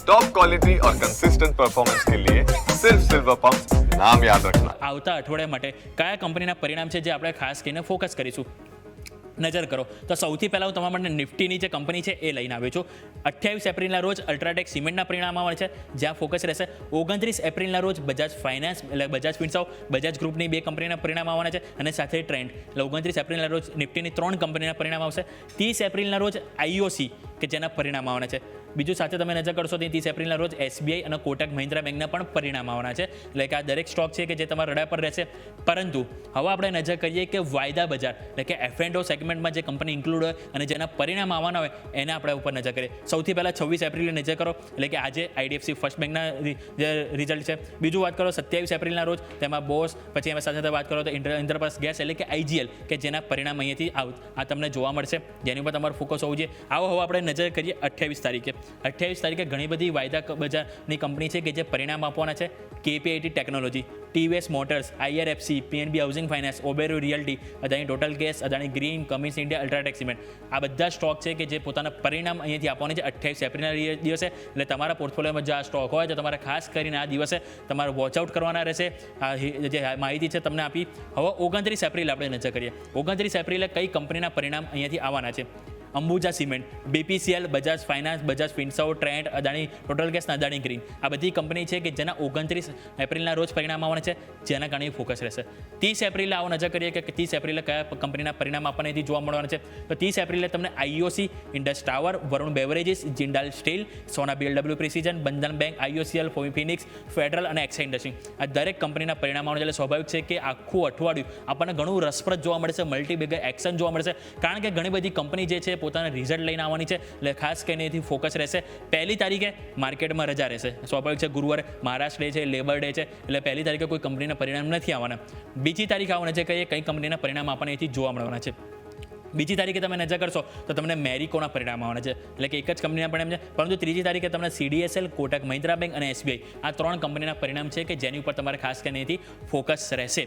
Top quality और consistent performance के लिए सिर्फ सिल्वर पंप नाम याद रखना। આવતા અઠવાડિયા માટે કયા કંપનીના પરિણામ છે જે આપણે ખાસ કરીને ફોકસ કરીશું નજર કરો તો સૌથી પહેલાં હું તમારા માટે નિફ્ટીની જે કંપની છે એ લઈને આવ્યો છું. 28 એપ્રિલના રોજ અલ્ટ્રાટેક સિમેન્ટના પરિણામ આવે છે જ્યાં ફોકસ રહેશે. 29 એપ્રિલના રોજ બજાજ ફાઇનાન્સ એટલે બજાજ ફિન્સર્વ બજાજ ગ્રુપની 2 કંપનીના પરિણામ આવવાના છે અને સાથે ટ્રેન્ડ એટલે 29 એપ્રિલના રોજ નિફ્ટીની 3 કંપનીના પરિણામ આવશે. 30 એપ્રિલના રોજ આઈઓસી કે જેના પરિણામ આવવાના છે. બીજું સાથે તમે નજર કરશો તો 30 એપ્રિલના રોજ એસબીઆઈ અને કોટક મહિન્દ્રા બેંકના પણ પરિણામ આવવાના છે. એટલે કે આ દરેક સ્ટોક છે કે જે તમારા રડા પર રહેશે. પરંતુ હવે આપણે નજર કરીએ કે વાયદા બજાર એટલે કે એફ&ઓ સેગમેન્ટમાં જે કંપની ઇન્ક્લુડ હોય અને જેના પરિણામ આવવાના હોય એના આપણે ઉપર નજર કરીએ. સૌથી પહેલાં 26 એપ્રિલે નજર કરો એટલે કે આજે આઈડીએફસી ફર્સ્ટ બેંકના જે રિઝલ્ટ છે. બીજું વાત કરો 27 એપ્રિલના રોજ તેમાં બોસ પછી એમાં સાથે સાથે વાત કરો તો ઇન્દ્રપ્રસ્થ ગેસ એટલે કે આઈજીએલ કે જેના પરિણામ અહીંયાથી આ તમને જોવા મળશે જેની ઉપર તમારું ફોકસ હોવું જોઈએ. આવો હવે આપણે નજર કરીએ 28 તારીખે. 28 તારીખે ઘણી બધી વાયદા બજારની કંપની છે કે જે પરિણામ આપવાના છે. KPIT Technology, TVS Motors, IRFC, PNB Housing Finance, Oberoi Realty, Adani Total Gas, Adani Green, Cummins India, UltraTech Cement આ બધા સ્ટોક છે કે જે પોતાના પરિણામ અહીંયાથી આપવાના છે 28 એપ્રિલના દિવસે. એટલે તમારા પોર્ટફોલિયોમાં જે આ સ્ટોક હોય તો તમારે ખાસ કરીને આ દિવસે તમારે વોચઆઉટ કરવાના રહેશે. આ જે માહિતી છે તમને આપી. હવે 29 એપ્રિલ આપણે નજર કરીએ. 29 એપ્રિલે કઈ કંપનીના પરિણામ અહીંયાથી આવવાના છે. Ambuja Cement, BPCL, Bajaj Finance, Bajaj Finserv, Trent, Adani Total Gas અને અદાણી ગ્રીન આ બધી કંપની છે કે જેના 29 એપ્રિલના રોજ પરિણામ આવવાના છે જેના કારણે ફોકસ રહેશે. 30 એપ્રિલે આવો નજર કરીએ કે 30 એપ્રિલે કયા કંપનીના પરિણામ આપણને જોવા મળવાના છે. તો 30 એપ્રિલે તમને IOC, Indus Tower, Varun Beverages, Jindal Steel, Sona BLW Precision, Bandhan Bank, IOCL, Phoenix, Federal અને એક્સા ઇન્ડસ્ટ્રી આ દરેક કંપનીના પરિણામ આવવાના છે. એટલે સ્વાભાવિક છે કે આખું અઠવાડિયું આપણને ઘણું રસપ્રદ જોવા મળશે, મલ્ટીબેગર એક્શન જોવા મળશે કારણ કે ઘણી બધી કંપની જે છે પોતાના રિઝલ્ટ લઈને આવવાની છે. એટલે ખાસ કરીને એથી ફોકસ રહેશે. 1 તારીખે માર્કેટમાં રજા રહેશે. સ્વાભાવિક છે ગુરુવારે મહારાષ્ટ્ર ડે છે, લેબર ડે છે એટલે 1 તારીખે કોઈ કંપનીના પરિણામ નથી આવવાના. 2 તારીખે આવવાના છે કઈ કંપનીના પરિણામ આપણને અહીંથી જોવા મળવાના છે. 2 તારીખે તમે નજર કરશો તો તમને મેરિકોના પરિણામ આવવાના છે એટલે કે એક જ કંપનીના પરિણામ છે. પરંતુ 3 તારીખે તમને સીડીએસએલ, કોટક મહિન્દ્રા બેંક અને એસબીઆઈ આ 3 કંપનીના પરિણામ છે કે જેની ઉપર તમારે ખાસ કરીને અહીંથી ફોકસ રહેશે.